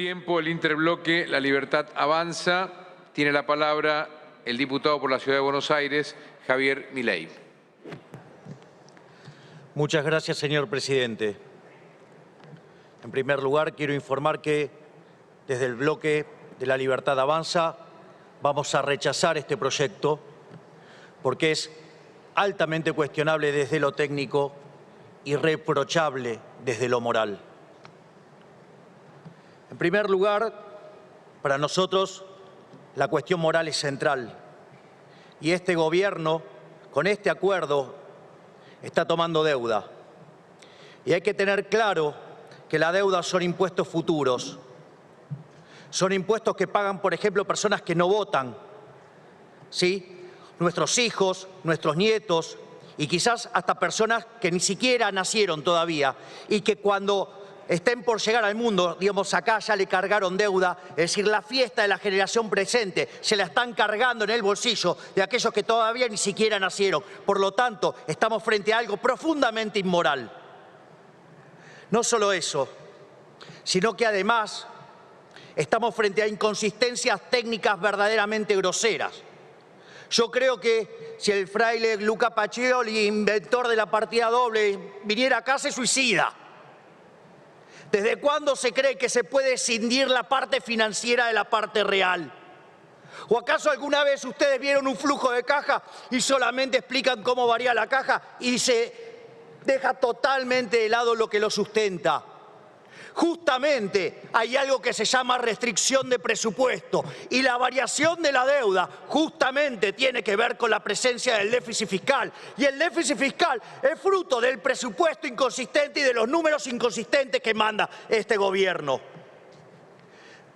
tiempo, el interbloque La Libertad Avanza. Tiene la palabra el diputado por la Ciudad de Buenos Aires, Javier Milei. Muchas gracias, señor presidente. En primer lugar, quiero informar que desde el bloque de La Libertad Avanza vamos a rechazar este proyecto porque es altamente cuestionable desde lo técnico y irreprochable desde lo moral. En primer lugar, para nosotros la cuestión moral es central y este gobierno, con este acuerdo, está tomando deuda. Y hay que tener claro que la deuda son impuestos futuros. Son impuestos que pagan, por ejemplo, personas que no votan, ¿sí? Nuestros hijos, nuestros nietos y quizás hasta personas que ni siquiera nacieron todavía y que cuando estén por llegar al mundo, digamos, acá ya le cargaron deuda, es decir, la fiesta de la generación presente se la están cargando en el bolsillo de aquellos que todavía ni siquiera nacieron. Por lo tanto, estamos frente a algo profundamente inmoral. No solo eso, sino que además estamos frente a inconsistencias técnicas verdaderamente groseras. Yo creo que si el fraile Luca Pacioli, inventor de la partida doble, viniera acá, se suicida. ¿Desde cuándo se cree que se puede escindir la parte financiera de la parte real? ¿O acaso alguna vez ustedes vieron un flujo de caja y solamente explican cómo varía la caja y se deja totalmente de lado lo que lo sustenta? Justamente hay algo que se llama restricción de presupuesto y la variación de la deuda justamente tiene que ver con la presencia del déficit fiscal. Y el déficit fiscal es fruto del presupuesto inconsistente y de los números inconsistentes que manda este gobierno.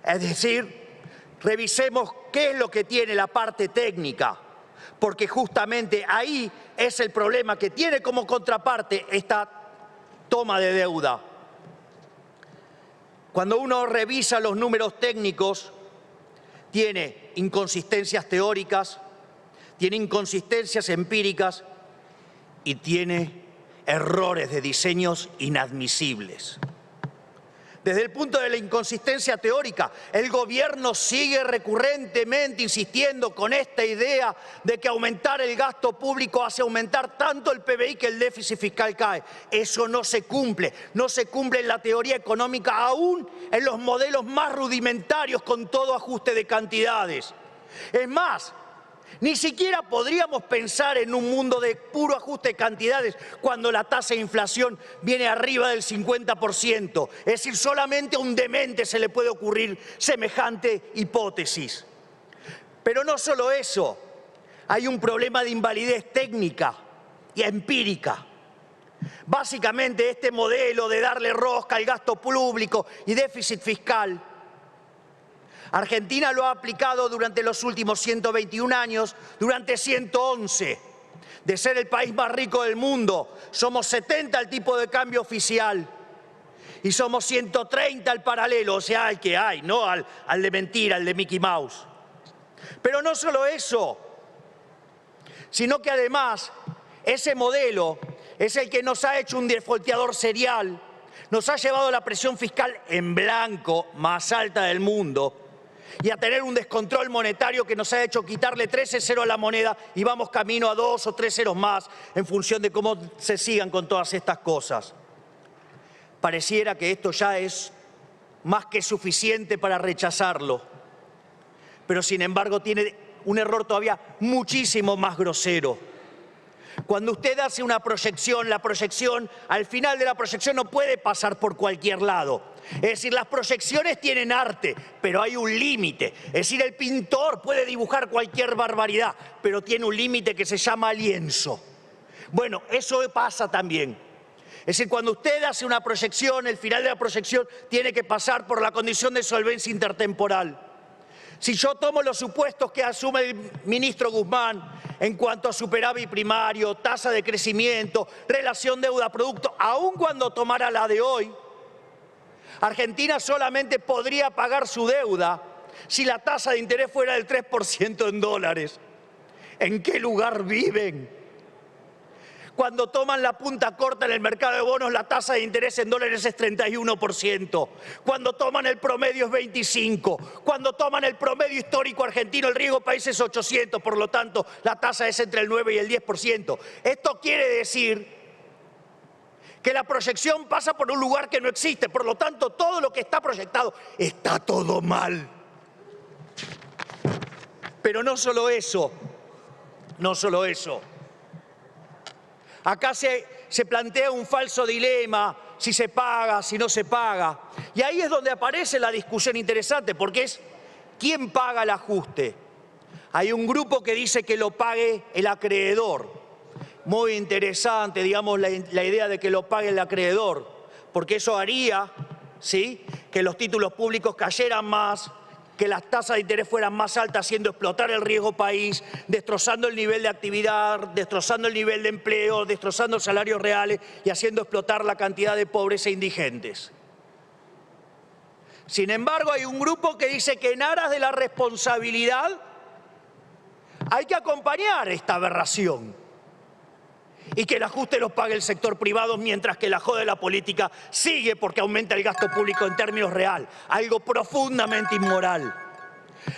Es decir, revisemos qué es lo que tiene la parte técnica, porque justamente ahí es el problema que tiene como contraparte esta toma de deuda. Cuando uno revisa los números técnicos, tiene inconsistencias teóricas, tiene inconsistencias empíricas y tiene errores de diseños inadmisibles. Desde el punto de la inconsistencia teórica, el gobierno sigue recurrentemente insistiendo con esta idea de que aumentar el gasto público hace aumentar tanto el PBI que el déficit fiscal cae. Eso no se cumple en la teoría económica, aún en los modelos más rudimentarios con todo ajuste de cantidades. Es más, ni siquiera podríamos pensar en un mundo de puro ajuste de cantidades cuando la tasa de inflación viene arriba del 50%. Es decir, solamente a un demente se le puede ocurrir semejante hipótesis. Pero no solo eso, hay un problema de invalidez técnica y empírica. Básicamente este modelo de darle rosca al gasto público y déficit fiscal, Argentina lo ha aplicado durante los últimos 121 años, durante 111. De ser el país más rico del mundo, somos 70 al tipo de cambio oficial y somos 130 al paralelo, o sea, al que hay, no al de mentira, al de Mickey Mouse. Pero no solo eso, sino que además ese modelo es el que nos ha hecho un defolteador serial, nos ha llevado a la presión fiscal en blanco más alta del mundo y a tener un descontrol monetario que nos ha hecho quitarle 13 ceros a la moneda y vamos camino a 2 o 3 ceros más en función de cómo se sigan con todas estas cosas. Pareciera que esto ya es más que suficiente para rechazarlo, pero sin embargo tiene un error todavía muchísimo más grosero. Cuando usted hace una proyección, la proyección, al final de la proyección no puede pasar por cualquier lado. Es decir, las proyecciones tienen arte, pero hay un límite. Es decir, el pintor puede dibujar cualquier barbaridad, pero tiene un límite que se llama lienzo. Bueno, eso pasa también. Es decir, cuando usted hace una proyección, el final de la proyección tiene que pasar por la condición de solvencia intertemporal. Si yo tomo los supuestos que asume el ministro Guzmán en cuanto a superávit primario, tasa de crecimiento, relación deuda-producto, aun cuando tomara la de hoy, Argentina solamente podría pagar su deuda si la tasa de interés fuera del 3% en dólares. ¿En qué lugar viven? Cuando toman la punta corta en el mercado de bonos, la tasa de interés en dólares es 31%. Cuando toman el promedio es 25%. Cuando toman el promedio histórico argentino, el riesgo país es 800. Por lo tanto, la tasa es entre el 9 y el 10%. Esto quiere decir que la proyección pasa por un lugar que no existe. Por lo tanto, todo lo que está proyectado está todo mal. Pero no solo eso. No solo eso. Acá se plantea un falso dilema, si se paga, si no se paga. Y ahí es donde aparece la discusión interesante, porque es ¿quién paga el ajuste? Hay un grupo que dice que lo pague el acreedor. Muy interesante, digamos, la idea de que lo pague el acreedor, porque eso haría, ¿sí?, que los títulos públicos cayeran más, que las tasas de interés fueran más altas, haciendo explotar el riesgo país, destrozando el nivel de actividad, destrozando el nivel de empleo, destrozando salarios reales y haciendo explotar la cantidad de pobres e indigentes. Sin embargo, hay un grupo que dice que en aras de la responsabilidad hay que acompañar esta aberración y que el ajuste lo pague el sector privado, mientras que la joda de la política sigue porque aumenta el gasto público en términos real, algo profundamente inmoral.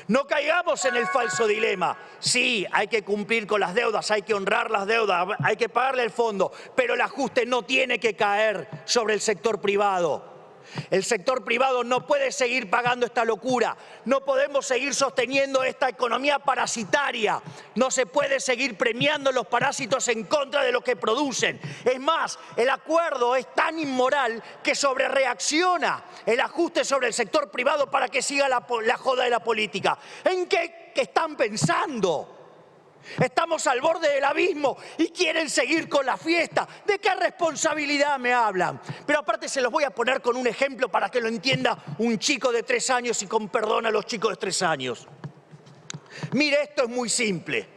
No caigamos en el falso dilema. Sí, hay que cumplir con las deudas, hay que honrar las deudas, hay que pagarle el fondo, pero el ajuste no tiene que caer sobre el sector privado. El sector privado no puede seguir pagando esta locura. No podemos seguir sosteniendo esta economía parasitaria. No se puede seguir premiando los parásitos en contra de los que producen. Es más, el acuerdo es tan inmoral que sobrereacciona el ajuste sobre el sector privado para que siga la joda de la política. ¿En qué están pensando? Estamos al borde del abismo y quieren seguir con la fiesta. ¿De qué responsabilidad me hablan? Pero aparte se los voy a poner con un ejemplo para que lo entienda un chico de 3 años y con perdón a los chicos de 3 años. Mire, esto es muy simple.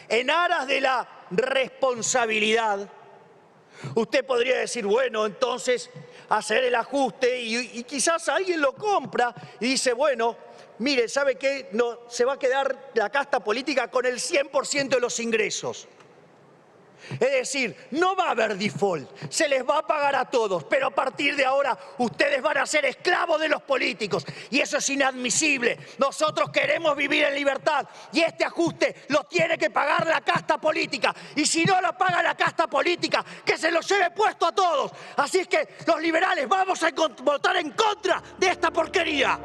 En aras de la responsabilidad, usted podría decir, bueno, entonces hacer el ajuste y quizás alguien lo compra y dice, bueno, mire, ¿sabe qué? No, se va a quedar la casta política con el 100% de los ingresos. Es decir, no va a haber default, se les va a pagar a todos, pero a partir de ahora ustedes van a ser esclavos de los políticos y eso es inadmisible. Nosotros queremos vivir en libertad y este ajuste lo tiene que pagar la casta política y si no lo paga la casta política, que se lo lleve puesto a todos. Así es que los liberales vamos a votar en contra de esta porquería.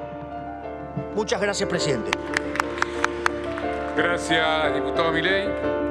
Muchas gracias, presidente. Gracias, diputado Milei.